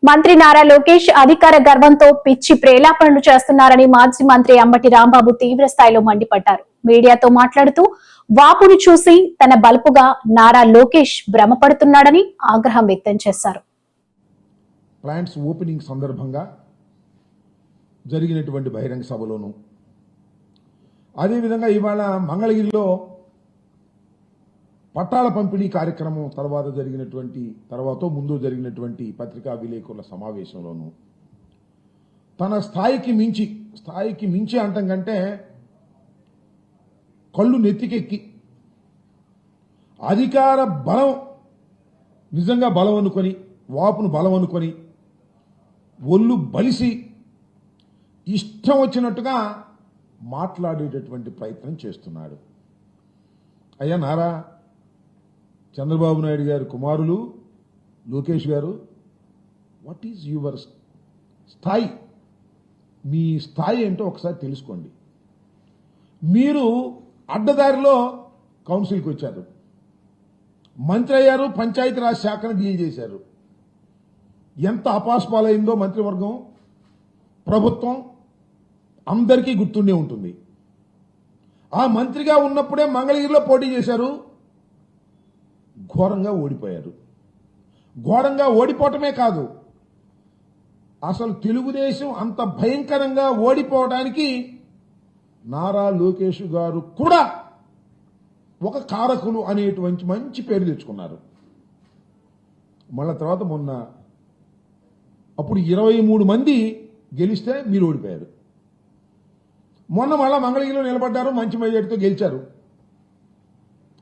మంత్రి నారా లోకేష్ అధికార గర్వంతో పిచ్చి ప్రేలాపనలు చేస్తున్నారని మాజీ మంత్రి అంబటి రాంబాబు తీవ్ర స్థాయిలో మండిపడ్డారు. మీడియాతో మాట్లాడుతూ వాపును చూసి తన బలుపుగా నారా లోకేష్ భ్రమపడుతున్నాడని ఆగ్రహం వ్యక్తం చేశారు. ప్లాంట్స్ ఓపెనింగ్ సందర్భంగా జరిగినటువంటి బహిరంగ సభలోను అదేవిధంగా ఇవాళ మంగళగిరిలో పట్టాల పంపిణీ కార్యక్రమం ముందు జరిగినటువంటి పత్రికా విలేకరుల సమావేశంలోనూ తన స్థాయికి మించి అంటం కంటే కళ్ళు నెత్తికెక్కి అధికార బలం నిజంగా బలం అనుకొని వాపును బలం అనుకొని ఒళ్ళు బలిసి ఇష్టం వచ్చినట్టుగా మాట్లాడేటటువంటి ప్రయత్నం చేస్తున్నాడు. అయ్యా నారా చంద్రబాబు నాయుడు గారి కుమారులు లోకేష్ గారు, వాట్ ఈజ్ యువర్ స్థాయి? మీ స్థాయి ఏంటో ఒకసారి తెలుసుకోండి. మీరు అడ్డదారిలో కౌన్సిల్కి వచ్చారు, మంత్రి అయ్యారు, పంచాయతీరాజ్ శాఖను డీల్ చేశారు. ఎంత అపాస్పాలైందో మంత్రివర్గం, ప్రభుత్వం అందరికీ గుర్తుండే ఉంటుంది. ఆ మంత్రిగా ఉన్నప్పుడే మంగళగిరిలో పోటీ చేశారు, ఘోరంగా ఓడిపోయారు. ఘోరంగా ఓడిపోవటమే కాదు, అసలు తెలుగుదేశం అంత భయంకరంగా ఓడిపోవడానికి నారా లోకేష్ గారు కూడా ఒక కారకులు అనేటువంటి మంచి పేరు తెచ్చుకున్నారు. మళ్ళా తర్వాత మొన్న అప్పుడు 23 మంది గెలిస్తే మీరు ఓడిపోయారు. మొన్న మళ్ళా మంగళగిరిలో నిలబడ్డారు, మంచి మెజార్టీతో గెలిచారు.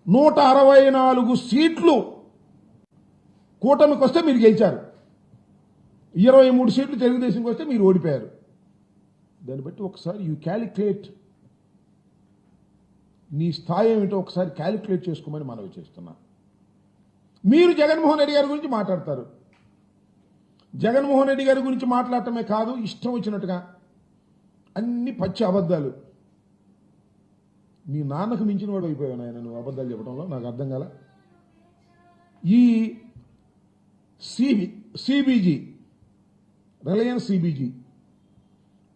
164 సీట్లు కూటమికి వస్తే మీరు గెలిచారు, 23 సీట్లు తెలుగుదేశంకి వస్తే మీరు ఓడిపోయారు. దాన్ని బట్టి ఒకసారి యూ క్యాలిక్యులేట్, నీ స్థాయి ఏమిటో ఒకసారి క్యాలిక్యులేట్ చేసుకోమని మనవి చేస్తున్నా. మీరు జగన్మోహన్ రెడ్డి గారి గురించి మాట్లాడతారు. జగన్మోహన్ రెడ్డి గారి గురించి మాట్లాడటమే కాదు, ఇష్టం వచ్చినట్టుగా అన్ని పచ్చి అబద్ధాలు. నీ నాన్నకు మించిన వాడు అయిపోయావు ఆయన నువ్వు అబద్ధాలు చెప్పడంలో, నాకు అర్థం కాల. ఈ CBG Reliance CBG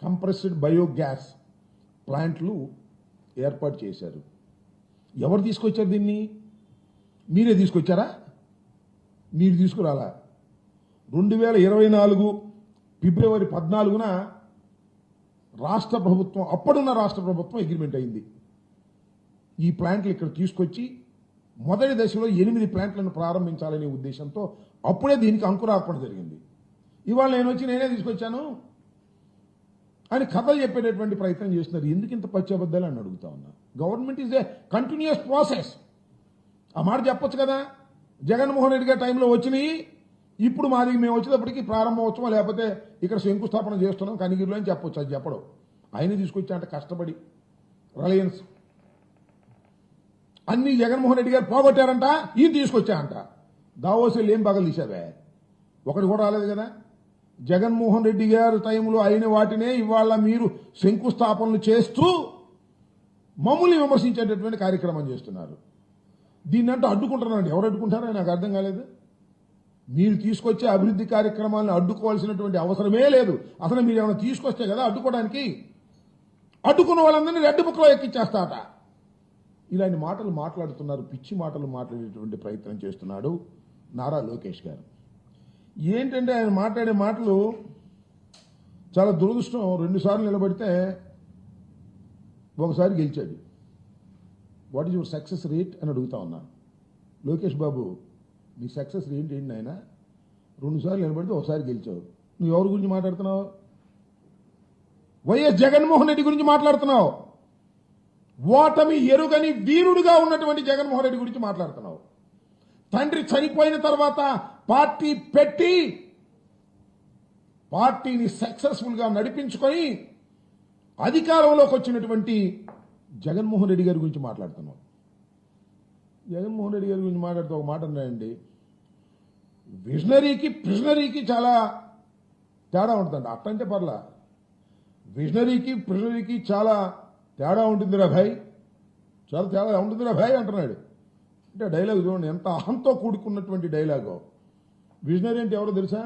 compressed biogas ప్లాంట్లు ఏర్పాటు చేశారు. ఎవరు తీసుకొచ్చారు దీన్ని? మీరే తీసుకొచ్చారా? మీరు తీసుకురాలా. 2024 ఫిబ్రవరి 14న అప్పుడున్న రాష్ట్ర ప్రభుత్వం అగ్రిమెంట్ అయింది. ఈ ప్లాంట్లు ఇక్కడ తీసుకొచ్చి మొదటి దశలో 8 ప్లాంట్లను ప్రారంభించాలనే ఉద్దేశంతో అప్పుడే దీనికి అంకురార్పణ జరిగింది. ఇవాళ నేనే తీసుకొచ్చాను అని కథలు చెప్పేటటువంటి ప్రయత్నం చేస్తున్నారు. ఎందుకు ఇంత పచ్చి అబద్ధాలు అని అడుగుతా ఉన్నా. Government is a continuous process. ఆ మాట చెప్పొచ్చు కదా. జగన్మోహన్ రెడ్డి గారి టైంలో వచ్చినాయి, ఇప్పుడు మేము వచ్చేటప్పటికి ప్రారంభోత్సవం లేకపోతే ఇక్కడ శంకుస్థాపన చేస్తున్నాం కనిగిరిలో అని చెప్పొచ్చు. అది చెప్పడం. ఆయన తీసుకొచ్చా అంటే కష్టపడి రిలయన్స్ అన్ని జగన్మోహన్ రెడ్డి గారు పోగొట్టారంట, ఈయన తీసుకొచ్చా అంట. దావోసీలు ఏం బగలు తీసావే? ఒకటి కూడా రాలేదు కదా. జగన్మోహన్ రెడ్డి గారి టైంలో అయిన వాటినే ఇవాళ మీరు శంకుస్థాపనలు చేస్తూ మమ్మల్ని విమర్శించేటటువంటి కార్యక్రమం చేస్తున్నారు. దీన్నంటూ అడ్డుకుంటున్నారండి. ఎవరు అడ్డుకుంటారో నాకు అర్థం కాలేదు. మీరు తీసుకొచ్చే అభివృద్ధి కార్యక్రమాలను అడ్డుకోవాల్సినటువంటి అవసరమే లేదు. అసలు మీరు ఏమైనా తీసుకొస్తే కదా అడ్డుకోవడానికి. అడ్డుకున్న వాళ్ళందరినీ రెడ్ బుక్లో ఎక్కిచ్చేస్తాట. ఇలాంటి మాటలు మాట్లాడుతున్నారు, పిచ్చి మాటలు మాట్లాడేటువంటి ప్రయత్నం చేస్తున్నాడు నారా లోకేష్ గారు. ఏంటంటే ఆయన మాట్లాడే మాటలు చాలా దురదృష్టం. 2 సార్లు నిలబడితే ఒకసారి గెలిచాడు. What is your success rate అని అడుగుతా ఉన్నా. లోకేష్ బాబు, నీ సక్సెస్ రేట్ ఏంటి ఆయన? 2 సార్లు నిలబడితే ఒకసారి గెలిచావు. నువ్వు ఎవరి గురించి మాట్లాడుతున్నావు? వైఎస్ జగన్మోహన్ రెడ్డి గురించి మాట్లాడుతున్నావు. ఓటమి ఎరుగని వీరుడుగా ఉన్నటువంటి జగన్మోహన్ రెడ్డి గురించి మాట్లాడుతున్నావు. తండ్రి చనిపోయిన తర్వాత పార్టీ పెట్టి పార్టీని సక్సెస్ఫుల్ గా నడిపించుకొని అధికారంలోకి వచ్చినటువంటి జగన్మోహన్ రెడ్డి గారి గురించి మాట్లాడుతున్నావు. జగన్మోహన్ రెడ్డి గారి గురించి మాట్లాడుతూ ఒక మాట అన్నాయండి, విజనరీకి ప్రిజనరీకి చాలా తేడా ఉంటుందండి. అట్టంటే పర్లా, విజనరీకి ప్రిజనరీకి చాలా తేడా ఉంటుందిరా భాయ్, చాలా తేడా ఉంటుందిరా భాయ్ అంటున్నాడు. అంటే డైలాగ్ చూడండి ఎంత అహంతో కూడుకున్నటువంటి డైలాగో. విజనరీ అంటే ఎవరో తెలుసా?